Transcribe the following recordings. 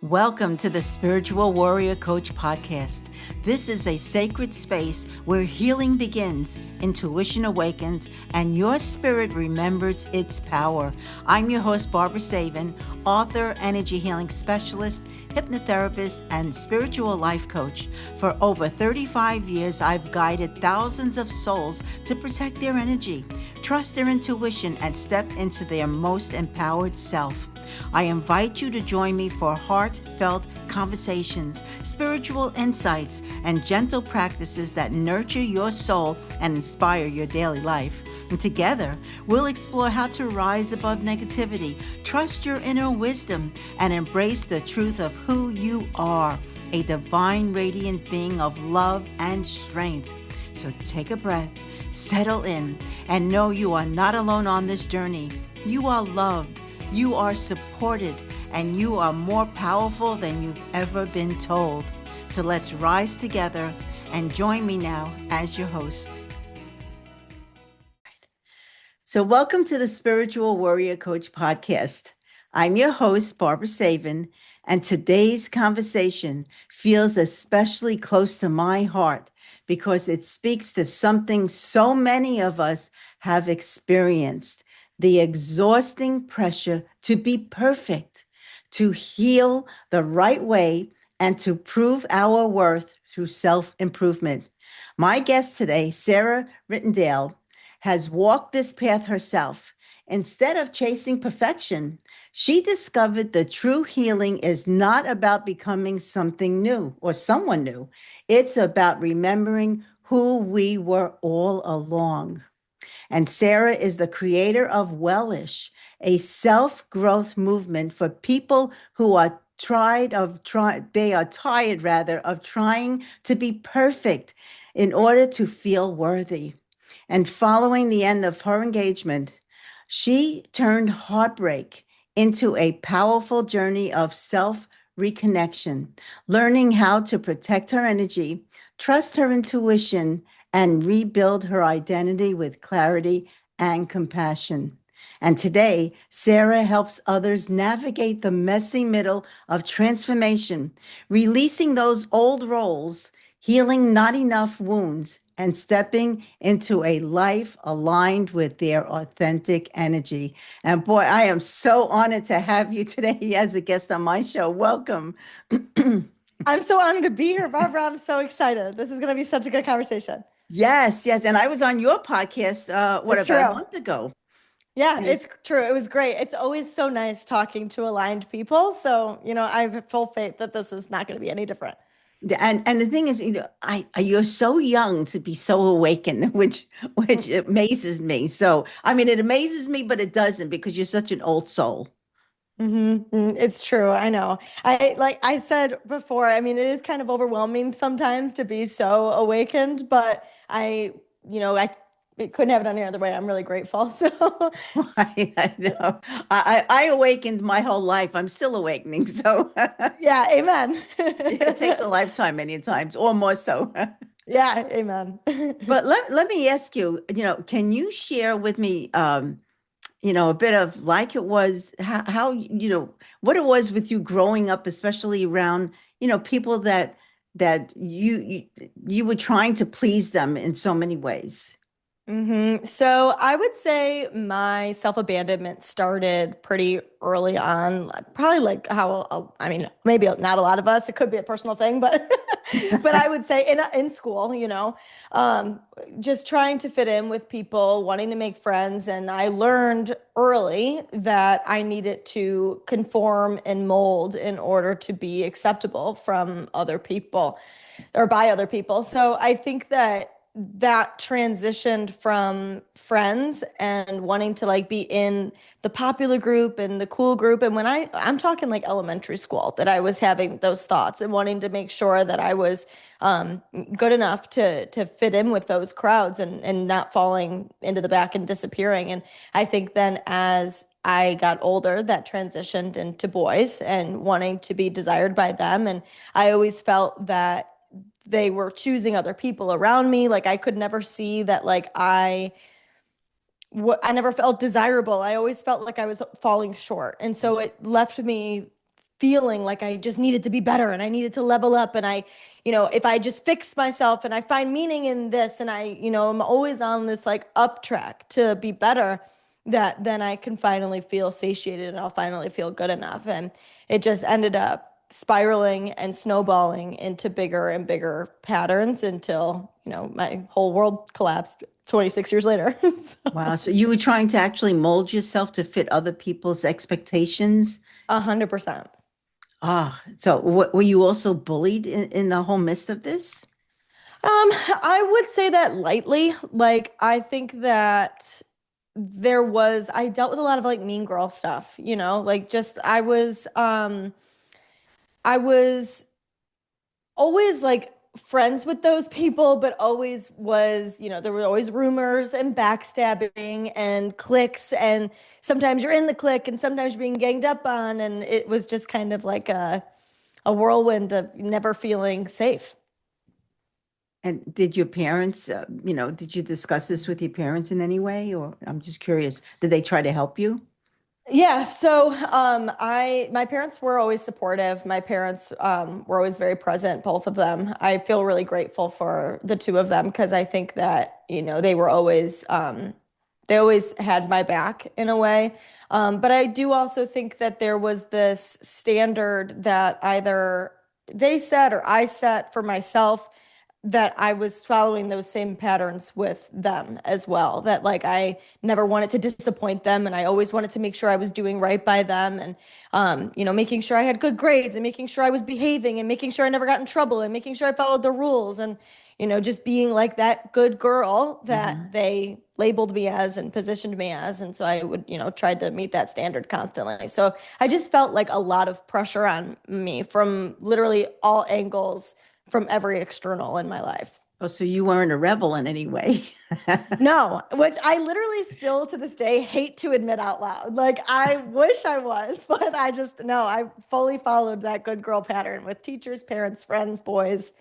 Welcome to the Spiritual Warrior Coach Podcast. This is a sacred space where healing begins, intuition awakens, and your spirit remembers its power. I'm your host, Barbara Savin, author, energy healing specialist, hypnotherapist, and spiritual life coach. For over 35 years, I've guided thousands of souls to protect their energy, trust their intuition, and step into their most empowered self. I invite you to join me for heartfelt conversations, spiritual insights, and gentle practices that nurture your soul and inspire your daily life. And together, we'll explore how to rise above negativity, trust your inner wisdom, and embrace the truth of who you are, a divine, radiant being of love and strength. So take a breath, settle in, and know you are not alone on this journey. You are loved. You are supported, and you are more powerful than you've ever been told. So let's rise together and join me now as your host. So welcome to the Spiritual Warrior Coach Podcast. I'm your host, Barbara Savin, and today's conversation feels especially close to my heart because it speaks to something so many of us have experienced. The exhausting pressure to be perfect, to heal the right way, and to prove our worth through self-improvement. My guest today, Sarah Ritondale, has walked this path herself. Instead of chasing perfection, she discovered the true healing is not about becoming something new or someone new. It's about remembering who we were all along. And Sarah is the creator of Wellish, a self-growth movement for people who are tired of trying to be perfect in order to feel worthy. And following the end of her engagement, she turned heartbreak into a powerful journey of self-reconnection, learning how to protect her energy, trust her intuition, and rebuild her identity with clarity and compassion. And today, Sarah helps others navigate the messy middle of transformation, releasing those old roles, healing not enough wounds, and stepping into a life aligned with their authentic energy. And boy, I am so honored to have you today as a guest on my show. Welcome. I'm so honored to be here, Barbara. I'm so excited. This is going to be such a good conversation. Yes. And I was on your podcast, about a month ago? Yeah, it's true. It was great. It's always so nice talking to aligned people. So, I have full faith that this is not going to be any different. And the thing is, you're so young to be so awakened, which amazes me. So, I mean, it amazes me, but it doesn't because you're such an old soul. It's true. I know. Like I said before, I mean, it is kind of overwhelming sometimes to be so awakened, but I couldn't have it any other way. I'm really grateful. So I know. I awakened my whole life. I'm still awakening. So yeah, amen. It takes a lifetime many times or more so. Yeah, amen. But let me ask you, can you share with me, a bit of like it was, how what it was with you growing up, especially around, people that you were trying to please them in so many ways. So I would say my self-abandonment started pretty early on, probably like I mean, maybe not a lot of us, it could be a personal thing, but but I would say in school, just trying to fit in with people, wanting to make friends. And I learned early that I needed to conform and mold in order to be acceptable from other people or by other people. So I think that transitioned from friends and wanting to like be in the popular group and the cool group. And when I'm talking like elementary school, that I was having those thoughts and wanting to make sure that I was good enough to fit in with those crowds and not falling into the back and disappearing. And I think then as I got older, that transitioned into boys and wanting to be desired by them. And I always felt that they were choosing other people around me. Like I could never see that like I never felt desirable. I always felt like I was falling short. And so it left me feeling like I just needed to be better and I needed to level up. And if I just fix myself and I find meaning in this and I'm always on this like up track to be better, that then I can finally feel satiated and I'll finally feel good enough. And it just ended up spiraling and snowballing into bigger and bigger patterns until, my whole world collapsed 26 years later. So, Wow. So you were trying to actually mold yourself to fit other people's expectations? 100%. So were you also bullied in the whole midst of this? I would say that lightly. Like, I think that I dealt with a lot of like mean girl stuff, like just I was always like friends with those people, but always was, there were always rumors and backstabbing and cliques. And sometimes you're in the clique and sometimes you're being ganged up on. And it was just kind of like a whirlwind of never feeling safe. And did your parents, did you discuss this with your parents in any way? Or I'm just curious, did they try to help you? Yeah, so my parents were always supportive. My parents were always very present, both of them. I feel really grateful for the two of them because I think that, they always had my back in a way. But I do also think that there was this standard that either they set or I set for myself, that I was following those same patterns with them as well. That like I never wanted to disappoint them, and I always wanted to make sure I was doing right by them, and making sure I had good grades, and making sure I was behaving, and making sure I never got in trouble, and making sure I followed the rules, and just being like that good girl that they labeled me as and positioned me as. And so I would, try to meet that standard constantly. So I just felt like a lot of pressure on me from literally all angles, from every external in my life. Oh, so you weren't a rebel in any way. No, which I literally still to this day hate to admit out loud. Like I wish I was, but I just no, I fully followed that good girl pattern with teachers, parents, friends, boys,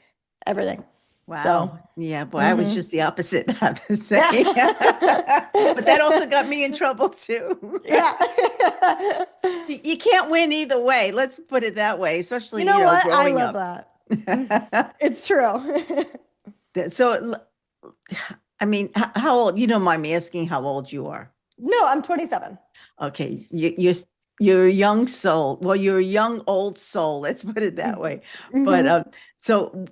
everything. So, Wow. Yeah, boy, I was just the opposite, I have to say. yeah. But that also got me in trouble too. Yeah. You can't win either way. Let's put it that way, You especially, know what? I growing love up. that. It's true. So, I mean, how old, you don't mind me asking how old you are? No, I'm 27. Okay, you're a young soul. Well, you're a young old soul. Let's put it that way. But Mhm. so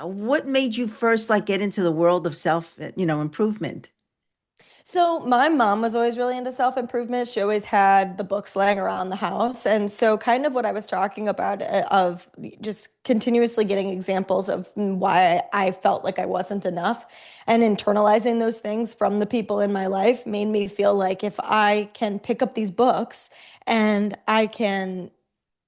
what made you first like get into the world of self, improvement? So my mom was always really into self-improvement. She always had the books laying around the house. And so kind of what I was talking about of just continuously getting examples of why I felt like I wasn't enough and internalizing those things from the people in my life made me feel like if I can pick up these books and I can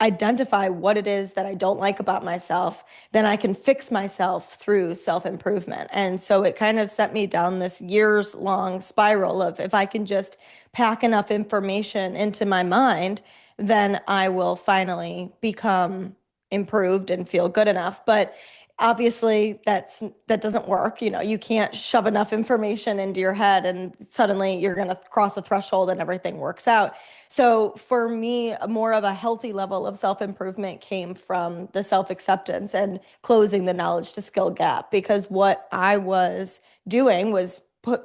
identify what it is that I don't like about myself, then I can fix myself through self improvement. And so it kind of sent me down this years long spiral of if I can just pack enough information into my mind, then I will finally become improved and feel good enough. But obviously that doesn't work. You can't shove enough information into your head and suddenly you're going to cross a threshold and everything works out. So for me, more of a healthy level of self-improvement came from the self-acceptance and closing the knowledge to skill gap, because what I was doing was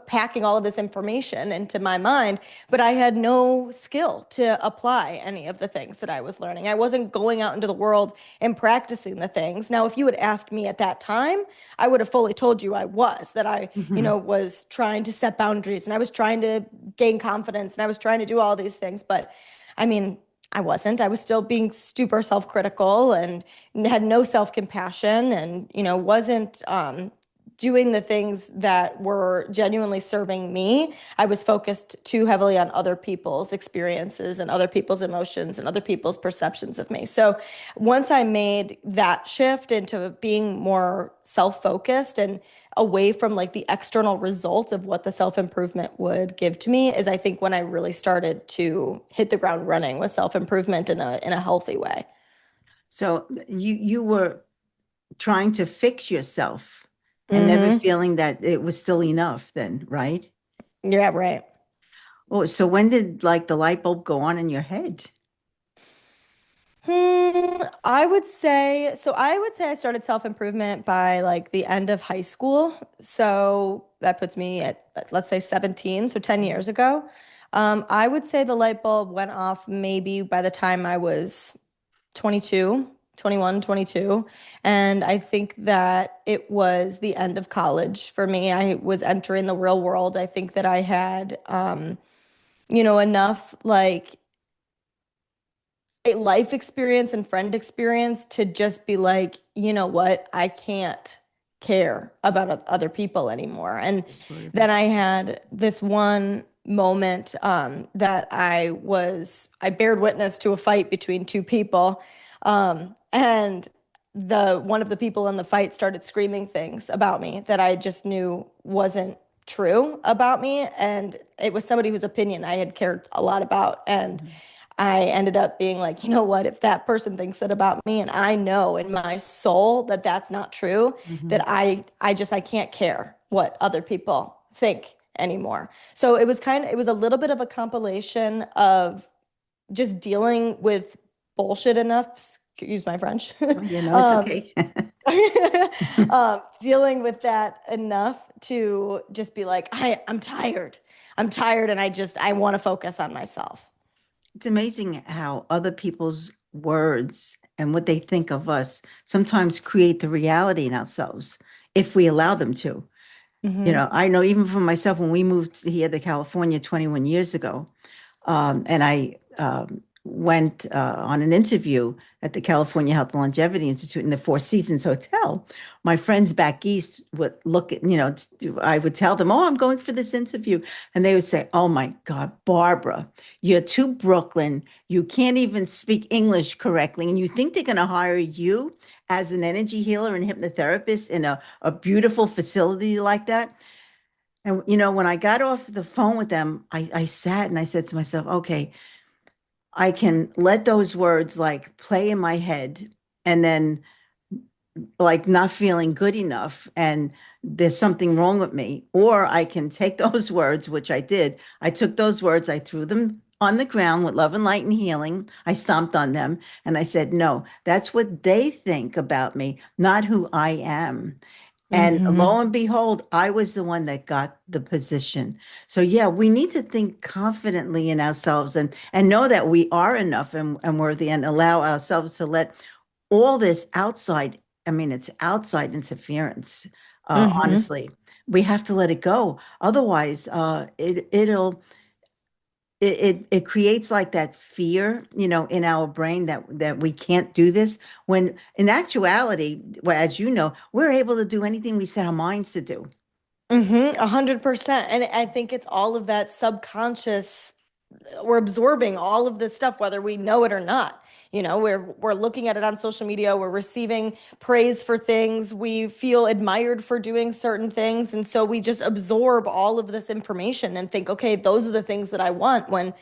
packing all of this information into my mind, but I had no skill to apply any of the things that I was learning. I wasn't going out into the world and practicing the things. Now, if you had asked me at that time, I would have fully told you that I, Mhm. was trying to set boundaries and I was trying to gain confidence and I was trying to do all these things. But I mean, I wasn't. I was still being super self-critical and had no self-compassion and, wasn't doing the things that were genuinely serving me. I was focused too heavily on other people's experiences and other people's emotions and other people's perceptions of me. So once I made that shift into being more self-focused and away from like the external result of what the self-improvement would give to me, is I think when I really started to hit the ground running with self-improvement in a healthy way. So you were trying to fix yourself and never Mm-hmm. feeling that it was still enough then, right? Yeah, right. Oh, so when did like the light bulb go on in your head? I would say I started self-improvement by like the end of high school. So that puts me at, let's say 17, so 10 years ago. I would say the light bulb went off maybe by the time I was 22, 21, 22. And I think that it was the end of college for me. I was entering the real world. I think that I had, enough like a life experience and friend experience to just be like, you know what, I can't care about other people anymore. And Just worry about. then I had this one moment that I bared witness to a fight between two people. And the one of the people in the fight started screaming things about me that I just knew wasn't true about me. And it was somebody whose opinion I had cared a lot about. And Mhm. I ended up being like, you know what, if that person thinks that about me and I know in my soul that that's not true, that Mhm. I can't care what other people think anymore. So it was a little bit of a compilation of just dealing with bullshit enough, excuse my French. Oh, it's um, okay. Dealing with that enough to just be like, I'm tired. I'm tired and I want to focus on myself. It's amazing how other people's words and what they think of us sometimes create the reality in ourselves if we allow them to. Hmm. I know even for myself, when we moved here to California 21 years ago, and I went on an interview at the California Health and Longevity Institute in the Four Seasons Hotel. My friends back east would look at, I would tell them, oh, I'm going for this interview. And they would say, oh my God, Barbara, you're too Brooklyn. You can't even speak English correctly. And you think they're going to hire you as an energy healer and hypnotherapist in a beautiful facility like that? And, when I got off the phone with them, I sat and I said to myself, okay, I can let those words like play in my head and then like not feeling good enough and there's something wrong with me. Or I can take those words, which I did. I took those words, I threw them on the ground with love and light and healing. I stomped on them and I said, no, that's what they think about me, not who I am. And Hmm. lo and behold, I was the one that got the position. So yeah, we need to think confidently in ourselves and know that we are enough and worthy and allow ourselves to let all this outside, I mean, it's outside interference. Hmm. Honestly, we have to let it go. Otherwise, it creates like that fear, in our brain that we can't do this. When in actuality, well, as you know, we're able to do anything we set our minds to do. 100%. And I think it's all of that subconscious. We're absorbing all of this stuff, whether we know it or not. We're looking at it on social media. We're receiving praise for things. We feel admired for doing certain things, and so we just absorb all of this information and think, okay, those are the things that I want. When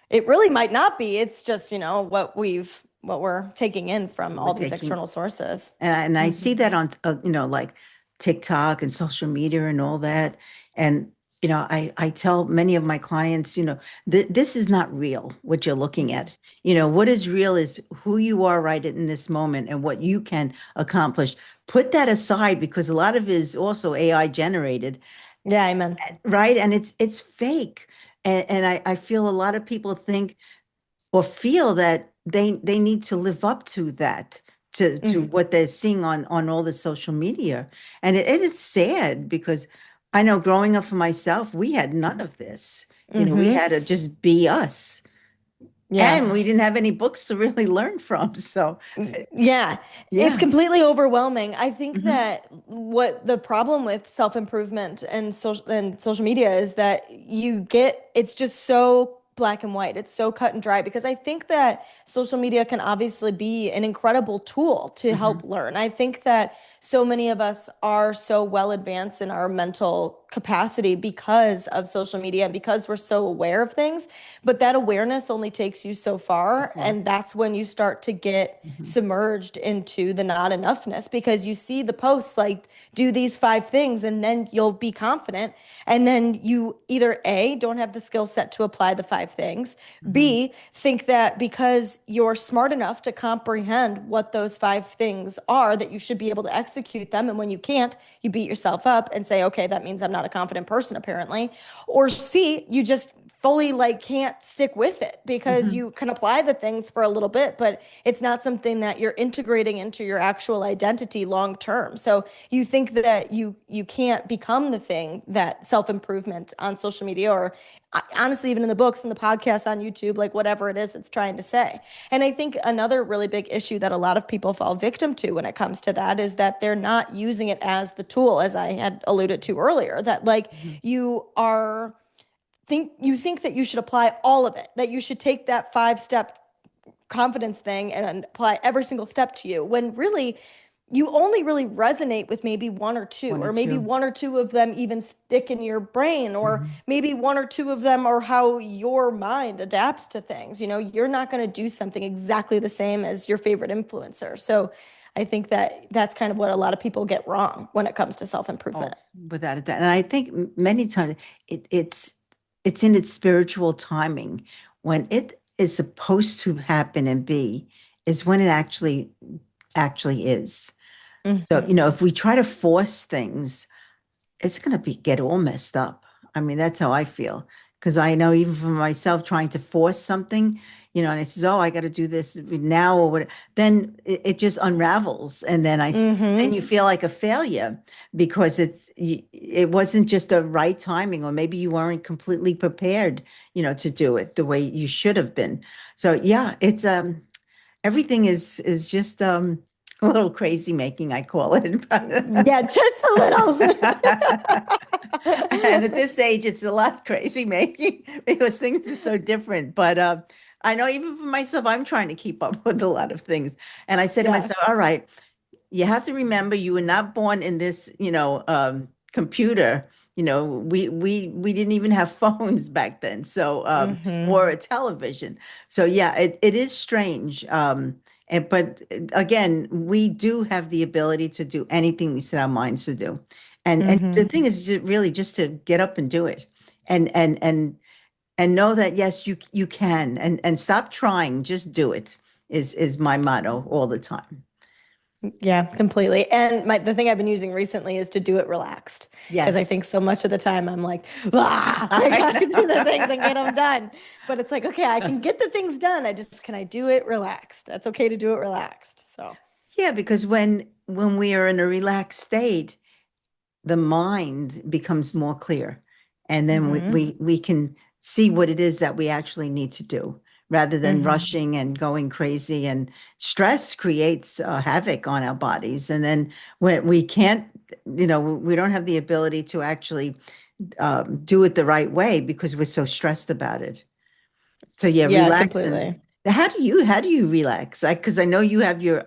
it really might not be. It's just what we're taking in from We're all these taking external sources. and I see that Hmm. on like TikTok and social media and all that. And I tell many of my clients, this is not real what you're looking at. What is real is who you are right in this moment and what you can accomplish. Put that aside because a lot of it is also AI generated, Yeah, amen. right? And it's fake. And I feel a lot of people think or feel that they need to live up to that, to Mm-hmm. what they're seeing on all the social media. And it is sad because I know growing up for myself, we had none of this. We Mm-hmm. had to just be us. Yeah. And we didn't have any books to really learn from. So Yeah, it's yeah. completely overwhelming. I think Hmm. that what the problem with self-improvement and social media is that it's just so black and white. It's so cut and dry because I think that social media can obviously be an incredible tool to help Hmm. learn. I think that so many of us are so well advanced in our mental capacity because of social media and because we're so aware of things. But that awareness only takes you so far. And that's when you start to get submerged into the not enoughness, because you see the posts like, do these 5 things, and then you'll be confident. And then you either A, don't have the skill set to apply the 5 things, B, think that because you're smart enough to comprehend what those 5 things are, that you should be able to execute them. And when you can't, you beat yourself up and say, okay, that means I'm not a confident person, apparently. Or C, you just fully like can't stick with it because you can apply the things for a little bit, but it's not something that you're integrating into your actual identity long term. So you think that you can't become the thing that self-improvement on social media, or honestly even in the books and the podcasts on YouTube, like whatever it is it's trying to say. And I think another really big issue that a lot of people fall victim to when it comes to that is that they're not using it as the tool, as I had alluded to earlier, that like you think that you should apply all of it, that you should take that 5-step confidence thing and apply every single step to you, when really you only really resonate with maybe one or two, or maybe one or two of them even stick in your brain, or maybe one or two of them are how your mind adapts to things. You know, you're not going to do something exactly the same as your favorite influencer. So I think that that's kind of what a lot of people get wrong when it comes to self-improvement. Without a doubt. And I think many times it's in its spiritual timing. When it is supposed to happen and be is when it actually is. So, if we try to force things, it's going to get all messed up. I mean, that's how I feel. Because I know even for myself, trying to force something, and it says, oh, I got to do this now or what, then it just unravels. And then then you feel like a failure because it wasn't just a right timing, or maybe you weren't completely prepared, to do it the way you should have been. So yeah, it's, everything is just, a little crazy making, I call it. Yeah, just a little. And at this age, it's a lot crazy making because things are so different. But I know even for myself, I'm trying to keep up with a lot of things. And I said to myself, all right, you have to remember you were not born in this, computer. We didn't even have phones back then. So, or a television. So yeah, it is strange. But again, we do have the ability to do anything we set our minds to do. And the thing is really just to get up and do it and know that, yes, you can, and stop trying, just do it is my motto all the time. Yeah, completely. And the thing I've been using recently is to do it relaxed. Yes. Because I think so much of the time I'm like, I gotta do the things and get them done. But it's like, okay, I can get the things done. Can I do it relaxed? That's okay to do it relaxed. So yeah, because when we are in a relaxed state, the mind becomes more clear. And then we can see what it is that we actually need to do, rather than rushing and going crazy. And stress creates havoc on our bodies. And then when we can't, we don't have the ability to actually do it the right way because we're so stressed about it. So yeah, relax. Completely. How do you relax? Because I know you have your,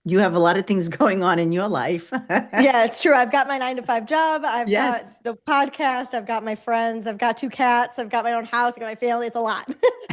you have a lot of things going on in your life. Yeah, it's true. I've got my 9-to-5 job. I've got the podcast. I've got my friends. I've got 2 cats. I've got my own house. I've got my family. It's a lot.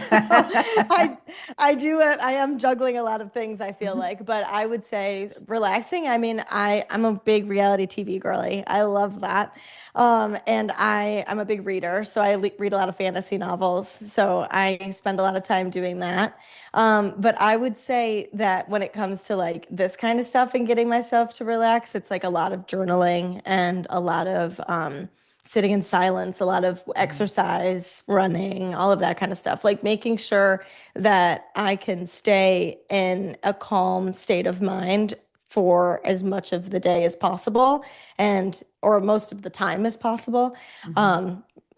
So I do it. I am juggling a lot of things, I feel like, but I would say relaxing. I mean, I'm a big reality TV girly. I love that. And I'm a big reader, so I read a lot of fantasy novels. So I spend a lot of time doing that. But I would say that when it comes to like this kind of stuff and getting myself to relax, it's like a lot of journaling and a lot of sitting in silence, a lot of exercise, running, all of that kind of stuff. Like making sure that I can stay in a calm state of mind for as much of the day as possible, or most of the time as possible.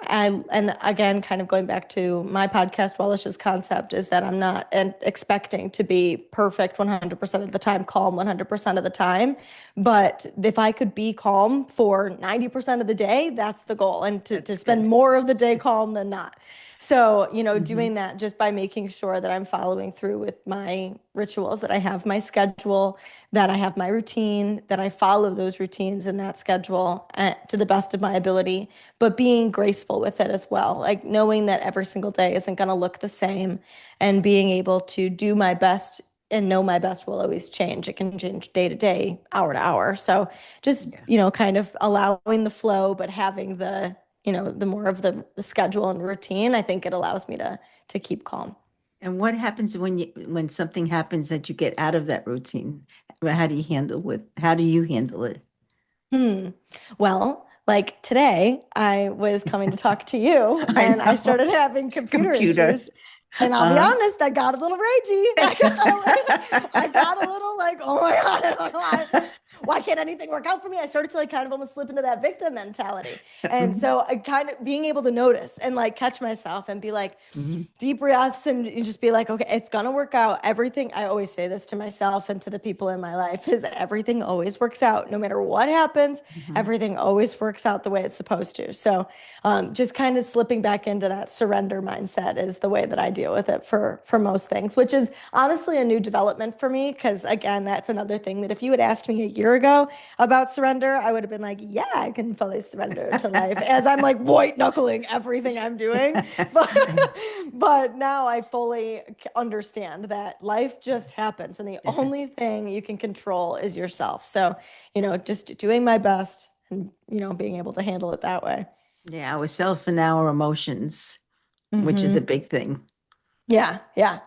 And again, kind of going back to my podcast, Wellish's concept is that I'm not expecting to be perfect 100% of the time, calm 100% of the time. But if I could be calm for 90% of the day, that's the goal. And to spend more of the day calm than not. So, Hmm. doing that just by making sure that I'm following through with my rituals, that I have my schedule, that I have my routine, that I follow those routines and that schedule to the best of my ability, but being graceful with it as well. Like knowing that every single day isn't going to look the same and being able to do my best and know my best will always change. It can change day to day, hour to hour. So just, Yeah. kind of allowing the flow, but having the more of the schedule and routine, I think it allows me to keep calm. And what happens when something happens that you get out of that routine? How do you handle it? Hmm. Well, like today, I was coming to talk to you I and I know. started having computer Computer. issues. And I'll be Uh-huh. honest, I got a little ragey. I got a little like, oh my God, I don't know why can't anything work out for me? I started to like kind of almost slip into that victim mentality. And Mhm. so I kind of being able to notice and like catch myself and be like, Mhm. deep breaths and you just be like, okay, it's gonna work out. Everything, I always say this to myself and to the people in my life, is everything always works out. No matter what happens, Mhm. everything always works out the way it's supposed to. So just kind of slipping back into that surrender mindset is the way that I deal with it for most things, which is honestly a new development for me. Cause again, that's another thing that if you had asked me a year ago about surrender, I would have been like, yeah, I can fully surrender to life as I'm like white knuckling everything I'm doing. But but now I fully understand that life just happens and the only thing you can control is yourself. So, just doing my best and, being able to handle it that way. Yeah, ourself and our emotions, which is a Hmm. big thing. Yeah, yeah.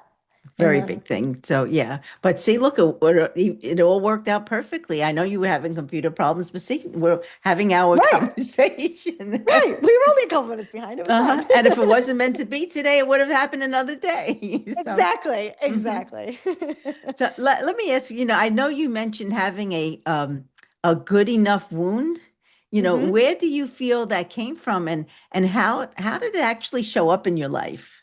Very Amen. big thing. So yeah, but see, look, it all worked out perfectly. I know you were having computer problems, but see, we're having our Right, conversation. right. We were only a couple minutes behind. It was Uh-huh. fine. And if it wasn't meant to be today, it would have happened another day. So, Exactly, mhm. exactly. So let me ask you, I know you mentioned having a good enough wound. Hmm. Where do you feel that came from and how did it actually show up in your life?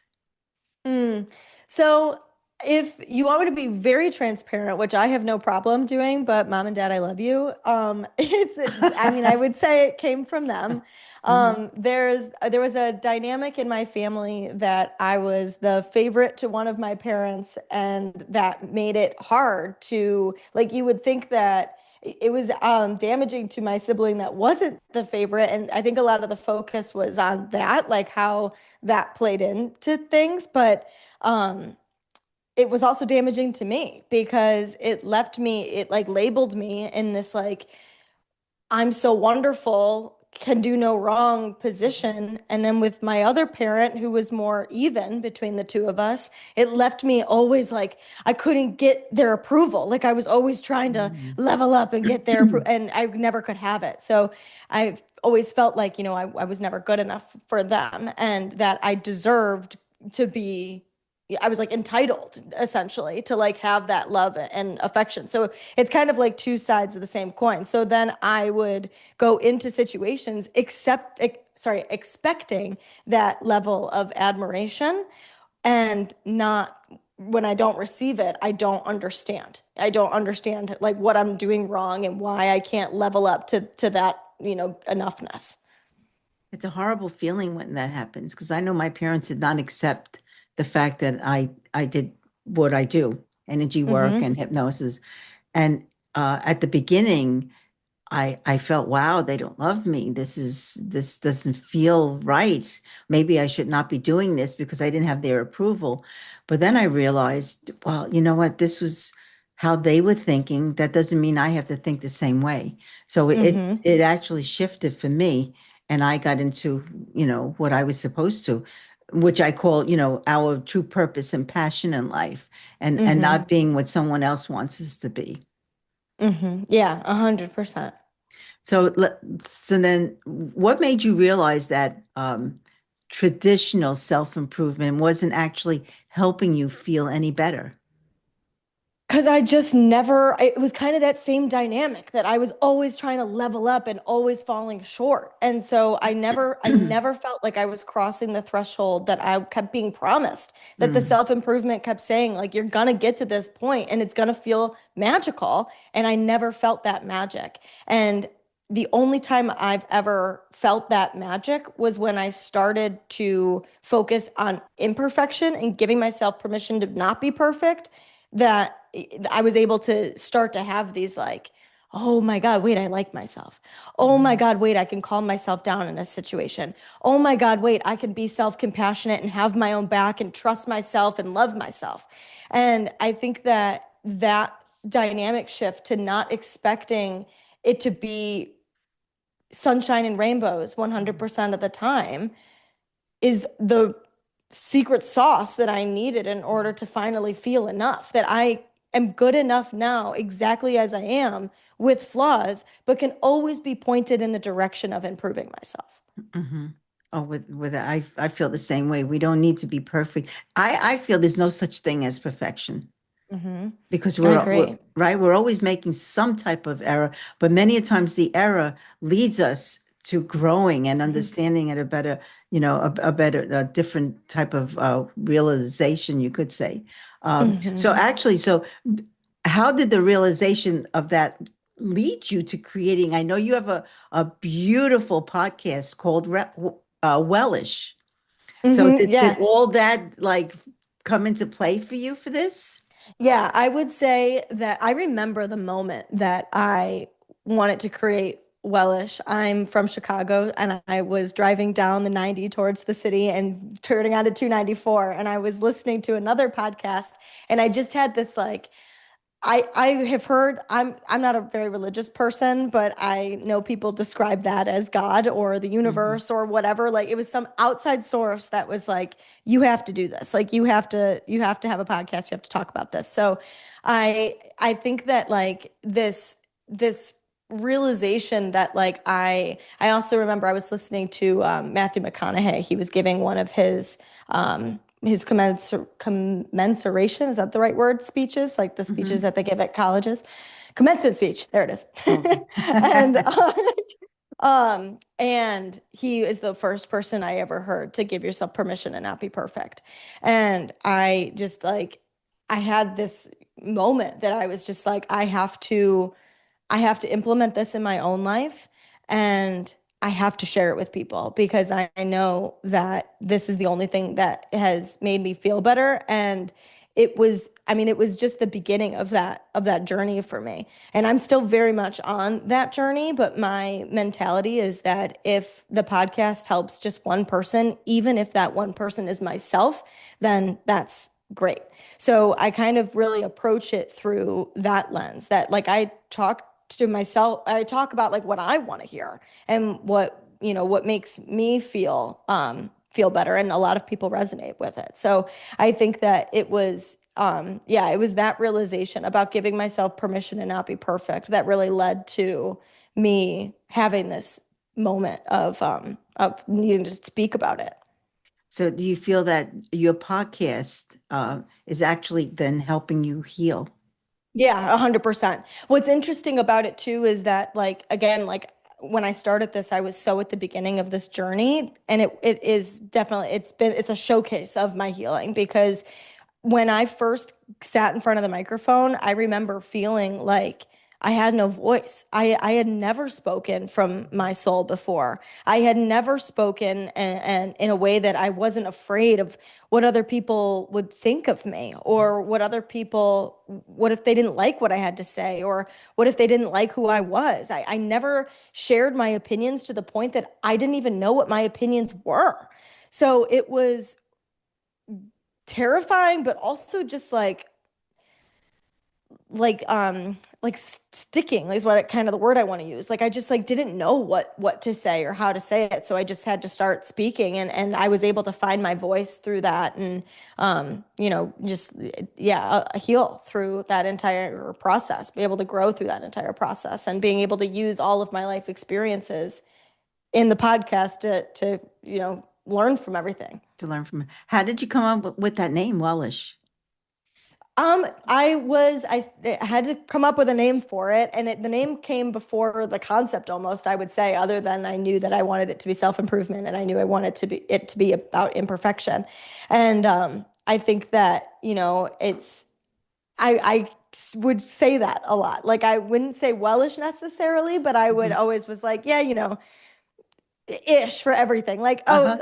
Mm. So if you want me to be very transparent, which I have no problem doing, but mom and dad, I love you. I mean, I would say it came from them. Mhm. There was a dynamic in my family that I was the favorite to one of my parents, and that made it hard to, like, you would think that it was damaging to my sibling that wasn't the favorite. And I think a lot of the focus was on that, like how that played into things. But um, it was also damaging to me because it like labeled me in this like, I'm so wonderful, can do no wrong position. And then with my other parent, who was more even between the two of us, it left me always like I couldn't get their approval. Like I was always trying to Mhm. level up and get their approval, and I never could have it. So I always felt like, I was never good enough for them and that I deserved to be. I was like entitled essentially to like have that love and affection. So it's kind of like two sides of the same coin. So then I would go into situations expecting that level of admiration and not when I don't receive it, I don't understand. I don't understand like what I'm doing wrong and why I can't level up to that, enoughness. It's a horrible feeling when that happens because I know my parents did not accept the fact that I did what I do, energy work Mm-hmm. and hypnosis. And at the beginning, I felt, wow, they don't love me. This doesn't feel right. Maybe I should not be doing this because I didn't have their approval. But then I realized, well, you know what? This was how they were thinking. That doesn't mean I have to think the same way. So Mm-hmm. it actually shifted for me, and I got into, what I was supposed to, which I call, our true purpose and passion in life, and Mm-hmm. not being what someone else wants us to be. Mm-hmm. Yeah, 100%. So, so then what made you realize that traditional self-improvement wasn't actually helping you feel any better? Because it was kind of that same dynamic that I was always trying to level up and always falling short. And so I never felt like I was crossing the threshold that I kept being promised, that the Mm. self-improvement kept saying, like, you're gonna get to this point and it's gonna feel magical. And I never felt that magic. And the only time I've ever felt that magic was when I started to focus on imperfection and giving myself permission to not be perfect, that I was able to start to have these like, oh my God, wait, I like myself. Oh my Mhm. God, wait, I can calm myself down in a situation. Oh my God, wait, I can be self-compassionate and have my own back and trust myself and love myself. And I think that that dynamic shift to not expecting it to be sunshine and rainbows Mhm. 100% of the time is the secret sauce that I needed in order to finally feel enough, that I am good enough now exactly as I am with flaws, but can always be pointed in the direction of improving myself. Mhm. Oh, with I feel the same way. We don't need to be perfect. I feel there's no such thing as perfection Hmm. because I we're agree. right. We're always making some type of error, but many a times the error leads us to growing and Hmm. understanding at a better, a better, a different type of realization, you could say. So Hmm. actually, how did the realization of that lead you to creating? I know you have a beautiful podcast called Wellish. So Hmm. did Yeah. all that like come into play for you for this? Yeah, I would say that I remember the moment that I wanted to create Wellish. I'm from Chicago and I was driving down the 90 towards the city and turning onto 294 and I was listening to another podcast and I just had this like I have heard I'm not a very religious person, but I know people describe that as God or the Mhm. universe or whatever. Like it was some outside source that was like, you have to do this. Like you have to have a podcast, you have to talk about this. So I think that like this realization that like I also remember I was listening to Matthew McConaughey. He was giving one of his commensuration, is that the right word? Speeches, like the speeches Mhm. that they give at colleges. Commencement speech, there it is. Okay. and and he is the first person I ever heard to give yourself permission to not be perfect. And I just like I had this moment that I was just like, I have to implement this in my own life and I have to share it with people because I know that this is the only thing that has made me feel better. And it was just the beginning of that journey for me. And I'm still very much on that journey, but my mentality is that if the podcast helps just one person, even if that one person is myself, then that's great. So I kind of really approach it through that lens that like I talk about like what I want to hear and what makes me feel better. And a lot of people resonate with it. So I think that it was that realization about giving myself permission to not be perfect that really led to me having this moment of needing to speak about it. So do you feel that your podcast is actually then helping you heal? Yeah, 100%. What's interesting about it too is that like again, like when I started this, I was so at the beginning of this journey and it is definitely it's a showcase of my healing because when I first sat in front of the microphone, I remember feeling like I had no voice. I had never spoken from my soul before. I had never spoken and in a way that I wasn't afraid of what other people would think of me or what if they didn't like what I had to say or what if they didn't like who I was. I never shared my opinions to the point that I didn't even know what my opinions were. So it was terrifying, but also just sticking is what kind of the word I want to use. Like I just like didn't know what to say or how to say it. So I just had to start speaking and I was able to find my voice through that and just heal through that entire process, be able to grow through that entire process and being able to use all of my life experiences in the podcast to learn from everything. To learn from it. How did you come up with that name, Wellish? I had to come up with a name for it, and the name came before the concept almost, I would say, other than I knew that I wanted it to be self-improvement and I knew I wanted it to be about imperfection. And I think that, it's I would say that a lot. Like I wouldn't say Wellish necessarily, but I would Mhm. always was like, yeah, ish for everything. Like, Uh-huh.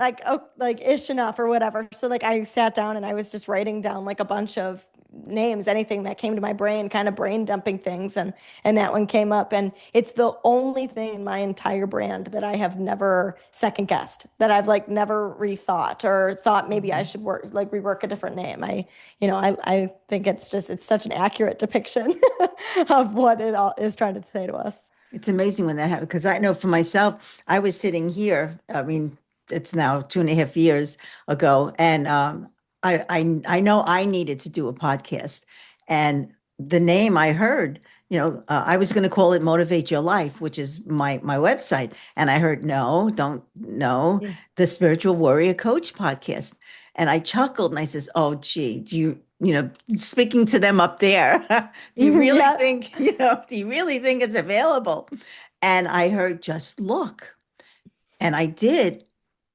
like ish enough or whatever. So like I sat down and I was just writing down like a bunch of names, anything that came to my brain, kind of brain dumping things, and that one came up. And it's the only thing in my entire brand that I have never second guessed, that I've like never rethought or thought maybe I Mhm. should rework a different name. I think it's such an accurate depiction of what it all is trying to say to us. It's amazing when that happens because I know for myself, I was sitting here. I mean, it's now 2.5 years ago, and I know I needed to do a podcast, and the name I heard, I was going to call it Motivate Your Life, which is my website, and I heard no, don't no, Yeah. the Spiritual Warrior Coach podcast, and I chuckled and I says, "Oh, gee, speaking to them up there, do you really Yeah. think, do you really think it's available?" And I heard, "Just look." And I did.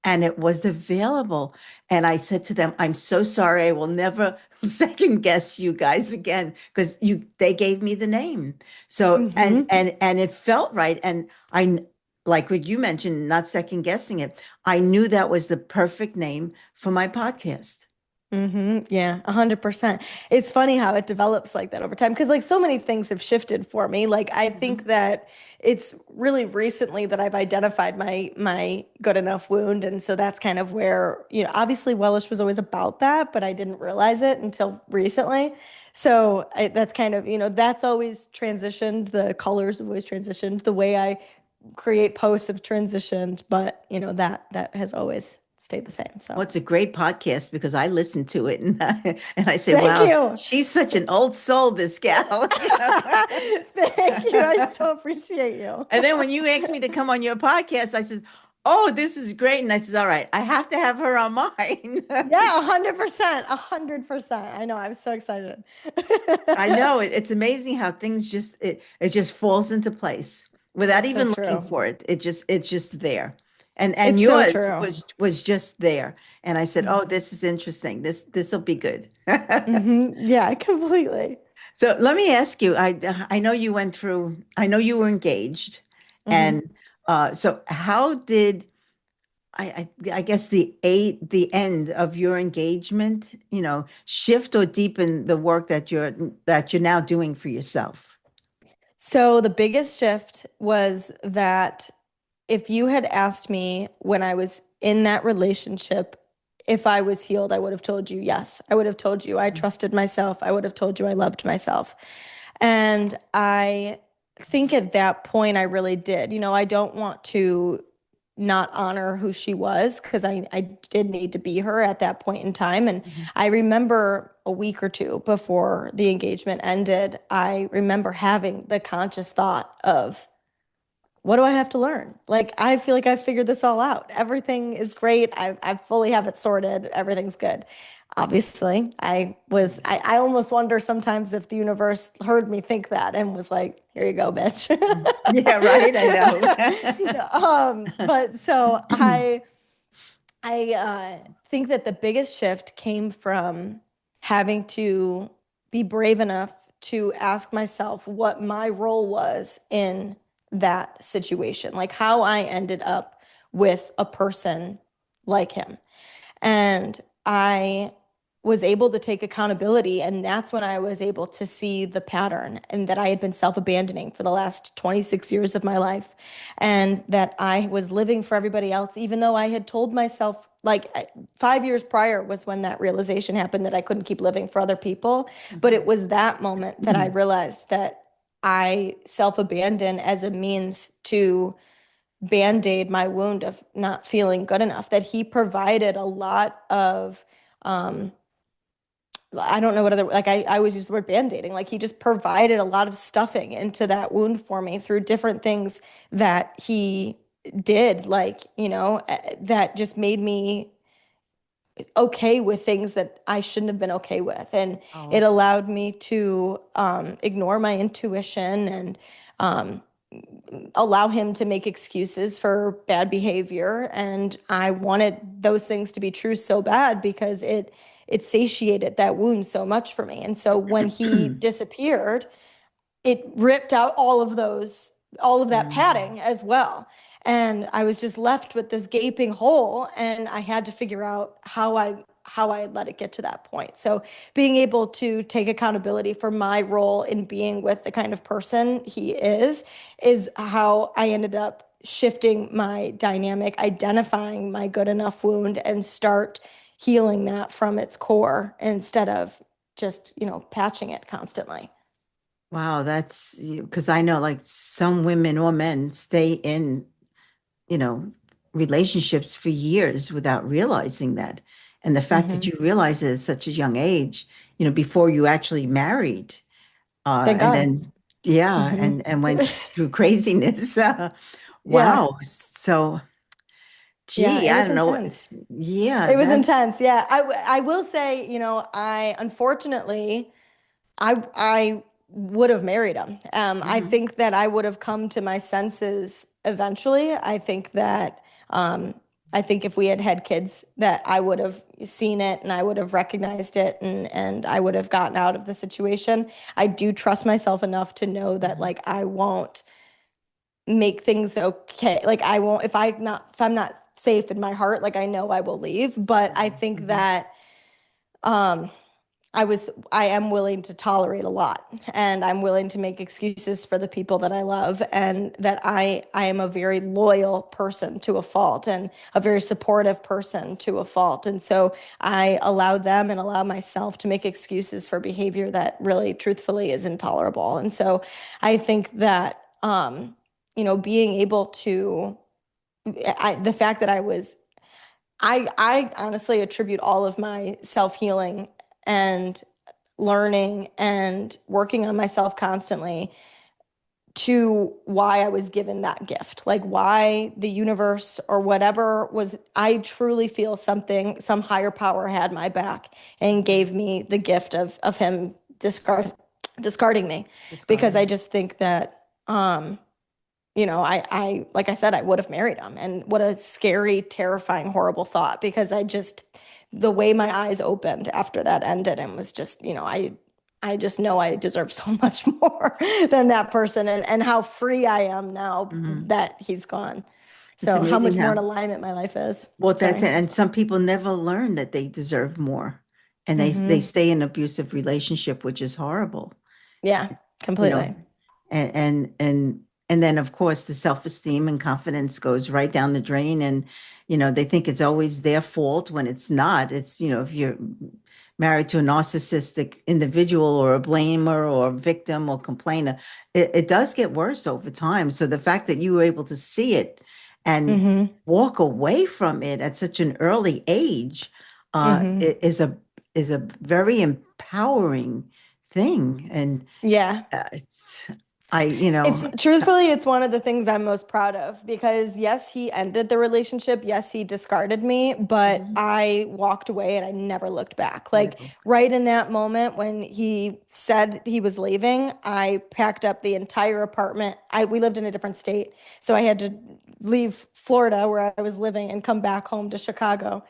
And it was available. And I said to them, "I'm so sorry. I will never second guess you guys again because they gave me the name." So, Hmm. and it felt right. And like what you mentioned, not second guessing it. I knew that was the perfect name for my podcast. Yeah, 100%. It's funny how it develops like that over time because like so many things have shifted for me. Like I think Mhm. that it's really recently that I've identified my good enough wound, and so that's kind of where, obviously Wellish was always about that, but I didn't realize it until recently. So that's kind of, that's always transitioned. The colors have always transitioned. The way I create posts have transitioned, but that has always stayed the same. Well, So it's a great podcast because I listen to it and and I say, thank "Wow, you. she's such an old soul, this gal." Thank you. I so appreciate you. And then when you asked me to come on your podcast, I says, "Oh, this is great." And I says, "All right, I have to have her on mine." Yeah, 100%. 100%. I know. I'm so excited. I know it's amazing how things it just falls into place without It's so even looking true. for it. It's just there. And It's so yours true. was just there. And I said, "Oh, this is interesting. This will be good." Yeah, completely. So let me ask you, I know I know you were engaged, Hmm. and so how did I guess the end of your engagement, shift or deepen the work that you're now doing for yourself? So the biggest shift was that if you had asked me when I was in that relationship if I was healed, I would have told you yes. I would have told you I trusted myself. I would have told you I loved myself. And I think at that point I really did. I don't want to not honor who she was because I did need to be her at that point in time. And Mhm. I remember a week or two before the engagement ended, I remember having the conscious thought of, what do I have to learn? Like, I feel like I've figured this all out. Everything is great. I fully have it sorted. Everything's good. Obviously, I almost wonder sometimes if the universe heard me think that and was like, here you go, bitch. Yeah, right. I know. But so I think that the biggest shift came from having to be brave enough to ask myself what my role was in that situation, like how I ended up with a person like him. And I was able to take accountability. And that's when I was able to see the pattern and that I had been self abandoning for the last 26 years of my life. And that I was living for everybody else, even though I had told myself, like 5 years prior was when that realization happened that I couldn't keep living for other people. But it was that moment that I realized that I self abandoned as a means to band-aid my wound of not feeling good enough, that he provided a lot of um I don't know what other, like I always use the word band-aiding, like he just provided a lot of stuffing into that wound for me through different things that he did, like, that just made me okay with things that I shouldn't have been okay with. And it Oh, allowed me to ignore my intuition and allow him to make excuses for bad behavior. And I wanted those things to be true so bad because it satiated that wound so much for me. And so when he disappeared, it ripped out all of that Mm. padding as well. And I was just left with this gaping hole, and I had to figure out how I let it get to that point. So being able to take accountability for my role in being with the kind of person he is how I ended up shifting my dynamic, identifying my good enough wound, and start healing that from its core instead of just, patching it constantly. Wow, that's because I know like some women or men stay in, you know, relationships for years without realizing that. And the fact that Hmm. you realize it at such a young age, before you actually married, Thank and God. then yeah, Hmm. and went through craziness. Yeah. Wow. So, Yeah, gee, it I was don't know. intense. Yeah, It was that's intense. Yeah. I will say, I unfortunately I would have married him. I mhm, think that I would have come to my senses eventually. Um, I think if we had had kids, that I would have seen it and I would have recognized it, and I would have gotten out of the situation. I do trust myself enough to know that mhm, like I won't make things okay. Like I won't if I'm not safe in my heart, like I know I will leave. But I mhm, think mhm. that um I am willing to tolerate a lot, and I'm willing to make excuses for the people that I love, and that I am a very loyal person to a fault, and a very supportive person to a fault. And so I allow them and allow myself to make excuses for behavior that really truthfully is intolerable. And so I think that being able to the fact that I honestly attribute all of my self-healing and learning and working on myself constantly to why I was given that gift. Like why the universe or whatever was, I truly feel some higher power had my back and gave me the gift of him discarding me. Because I Discarding. just think that I like I said, I would have married him. And what a scary, terrifying, horrible thought, because the way my eyes opened after that ended and was just, I just know I deserve so much more than that person, and how free I am now Mhm. that he's gone. It's So how amazing much more how, in alignment my life is. well, that's Sorry. it. And some people never learn that they deserve more, and they Hmm. stay in abusive relationship, which is horrible. Yeah, You know, completely. and and then of course the self-esteem and confidence goes right down the drain, and they think it's always their fault when it's not. It's if you're married to a narcissistic individual or a blamer or a victim or complainer, it does get worse over time. So the fact that you were able to see it and Hmm. walk away from it at such an early age, Hmm. is a very empowering thing. And Yeah. it's, I, It's one of the things I'm most proud of, because yes, he ended the relationship. Yes, he discarded me, but Mhm. I walked away and I never looked back. Like Never. right in that moment when he said he was leaving, I packed up the entire apartment. We lived in a different state, so I had to leave Florida where I was living and come back home to Chicago.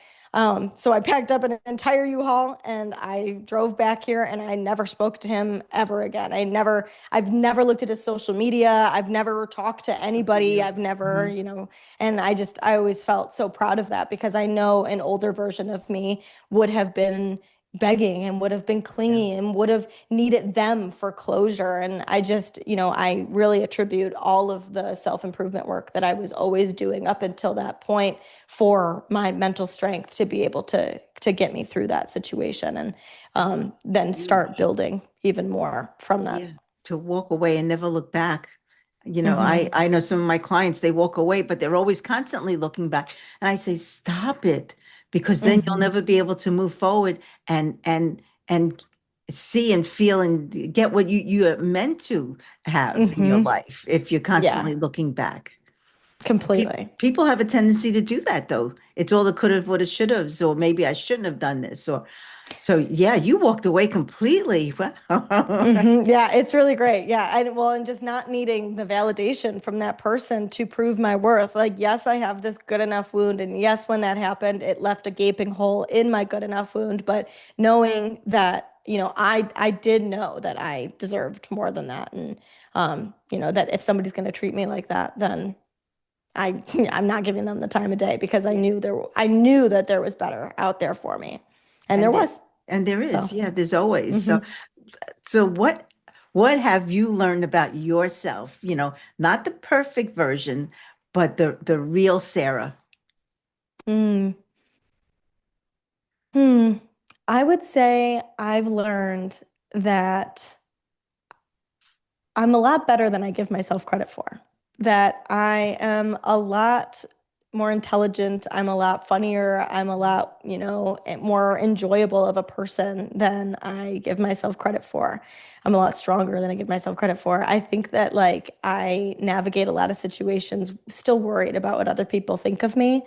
So I packed up an entire U-Haul and I drove back here, and I never spoke to him ever again. I've never looked at his social media. I've never talked to Good for anybody. you. I've never, Mhm. and I always felt so proud of that, because I know an older version of me would have been begging and would have been Yeah. clingy and would have needed them for closure. And I just, I really attribute all of the self-improvement work that I was always doing up until that point for my mental strength to be able to get me through that situation, and That's then start huge. building even more from that. Yeah. To walk away and never look back. Hmm. I know some of my clients, they walk away, but they're always constantly looking back. And I say, stop it, because then you'll Hmm. never be able to move forward and see and feel and get what you are meant to have in your Hmm. life if you're Yeah, constantly looking back. completely. People have a tendency to do that, though. It's all the could have, would have, should have, or maybe I shouldn't have done this, or So yeah, you walked away completely. Wow. Yeah, it's really great. Yeah, and just not needing the validation from that person to prove my worth. Like, yes, I have this good enough wound, and yes, when that happened, it left a gaping hole in my good enough wound. But knowing that, I did know that I deserved more than that, and that if somebody's going to treat me like that, then I'm not giving them the time of day because I knew that there was better out there for me, and there And was. and there is, So. yeah, there's always. hmm So what have you learned about yourself? Not the perfect version, but the real Sarah. Mm. Hmm. I would say I've learned that I'm a lot better than I give myself credit for. That I am a lot more intelligent. I'm a lot funnier. I'm a lot, more enjoyable of a person than I give myself credit for. I'm a lot stronger than I give myself credit for. I think that like I navigate a lot of situations still worried about what other people think of me.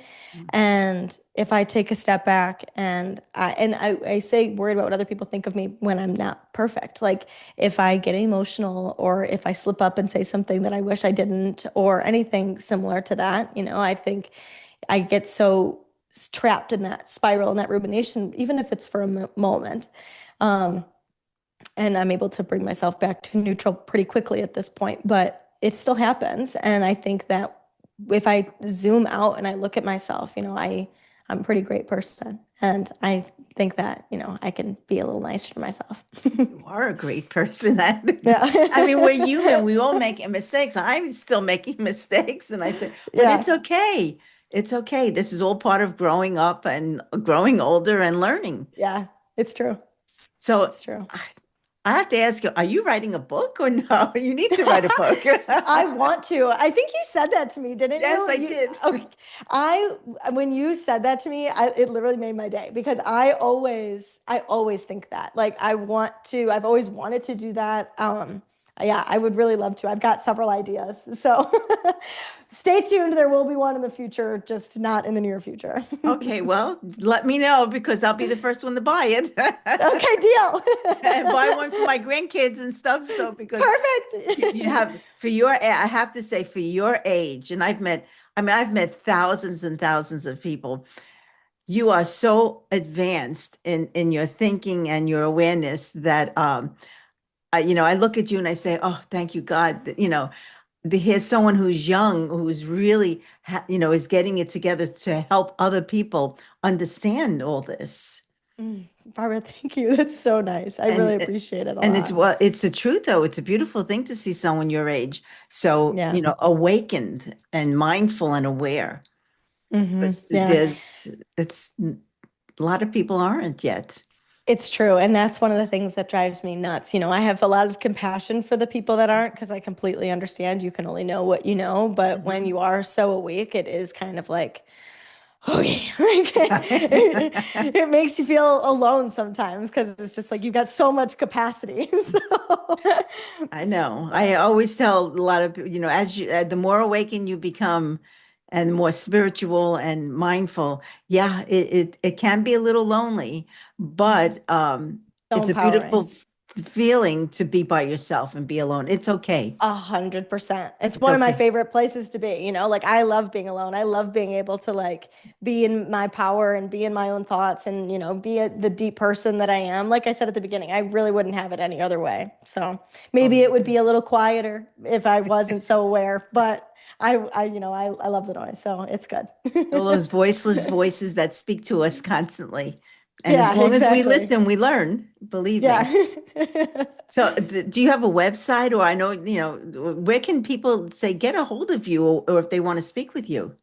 And if I take a step back and I say worried about what other people think of me when I'm not perfect, like if I get emotional or if I slip up and say something that I wish I didn't or anything similar to that, I think I get so trapped in that spiral and that rumination, even if it's for a moment. Um, and I'm able to bring myself back to neutral pretty quickly at this point, but it still happens. And I think that if I zoom out and I look at myself, I'm a pretty great person. And I think that, I can be a little nicer to myself. You are a great person. I mean, we're Yeah. human. We all make mistakes. I'm still making mistakes. And I say, but Yeah. it's okay. It's okay. This is all part of growing up and growing older and learning. Yeah. It's true. So It's true. I have to ask you, are you writing a book or no? You need to write a book. I want to. I think you said that to me, didn't Yes, you? I did. Okay. I when you said that to me, it literally made my day because I always think that. Like I want to. I've always wanted to do that. Yeah, I would really love to. I've got several ideas. So stay tuned. There will be one in the future, just not in the near future. Okay, well, let me know because I'll be the first one to buy it Okay, deal. and buy one for my grandkids and stuff. So because you Perfect. have I have to say for your age, and I've met thousands and thousands of people. You are so advanced in your thinking and your awareness that I look at you and I say, oh, thank you, God, that, here's someone who's young, who's really, is getting it together to help other people understand all this. Barbara, thank you. That's so nice. I really And appreciate it a and it's lot. well, it's the truth though. It's a beautiful thing to see someone your age so, Yeah. awakened and mindful and aware. Because Yeah. it's a lot of people aren't yet. It's true. And that's one of the things that drives me nuts. I have a lot of compassion for the people that aren't because I completely understand you can only know what you know. But when Mhm. you are so awake, it is kind of like, okay, it makes you feel alone sometimes because it's just like you've got so much capacity. So, I know. I but always tell a lot of people, the more awakened you become and more spiritual and mindful, yeah, it can be a little lonely, but so it's a empowering. beautiful feeling to be by yourself and be alone. It's okay. 100%. It's It's one of my okay. favorite places to be, like I love being alone. I love being able to like be in my power and be in my own thoughts and, be the deep person that I am. Like I said at the beginning, I really wouldn't have it any other way. So Oh, maybe me it would too. be a little quieter if I wasn't so aware, but I love the noise. So it's good. All those voiceless voices that speak to us constantly. And as Yeah, long as we exactly. listen, we learn, believe Yeah. me. So, do you have a website, or I know, where can people say get a hold of you, or if they want to speak with you?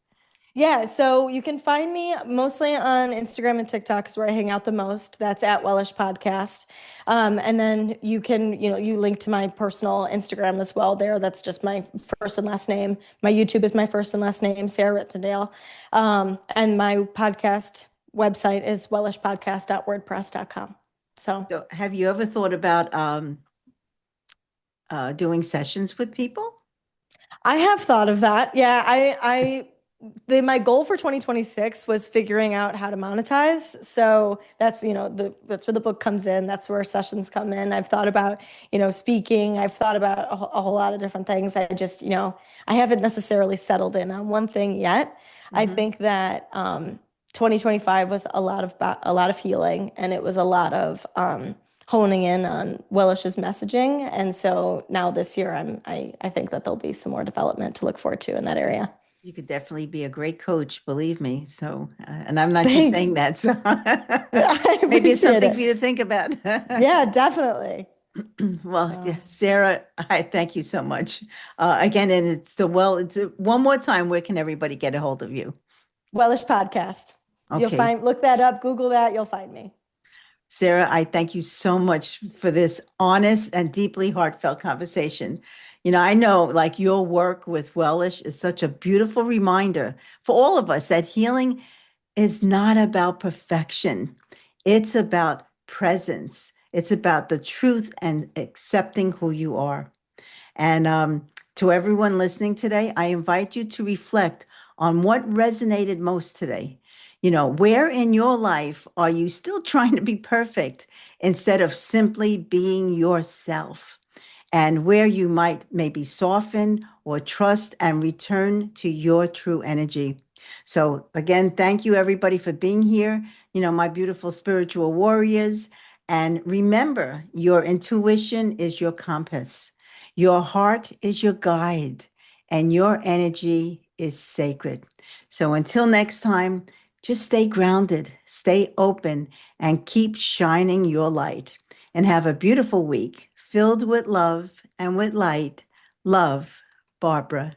Yeah, so you can find me mostly on Instagram and TikTok is where I hang out the most. That's at Wellish Podcast. And then you can, you link to my personal Instagram as well there. That's just my first and last name. My YouTube is my first and last name, Sarah Ritondale. And my podcast website is wellishpodcast.wordpress.com. So So, have you ever thought about doing sessions with people? I have thought of that. Yeah, I my goal for 2026 was figuring out how to monetize. So that's, that's where the book comes in. That's where sessions come in. I've thought about, speaking. I've thought about a whole lot of different things. I just, I haven't necessarily settled in on one thing yet. I Mm-hmm. think that 2025 was a lot of healing, and it was a lot of honing in on Wellish's messaging. And so now this year, I think that there'll be some more development to look forward to in that area. You could definitely be a great coach, believe me. So, and I'm not just Thanks. saying that. So I maybe it's appreciate something for it. you to think about. Yeah, definitely. Well, yeah, So, Sarah, I thank you so much. Again, and one more time, where can everybody get a hold of you? Wellish Podcast. Okay. Look that up, Google that, you'll find me. Sarah, I thank you so much for this honest and deeply heartfelt conversation. I know like your work with Wellish is such a beautiful reminder for all of us that healing is not about perfection. It's about presence. It's about the truth and accepting who you are. And to everyone listening today, I invite you to reflect on what resonated most today. Where in your life are you still trying to be perfect instead of simply being yourself? And where you might maybe soften or trust and return to your true energy. So, again, thank you everybody for being here, my beautiful spiritual warriors. And remember, your intuition is your compass. Your heart is your guide, and your energy is sacred. So until next time, just stay grounded, stay open, and keep shining your light. And have a beautiful week filled with love and with light. Love, Barbara.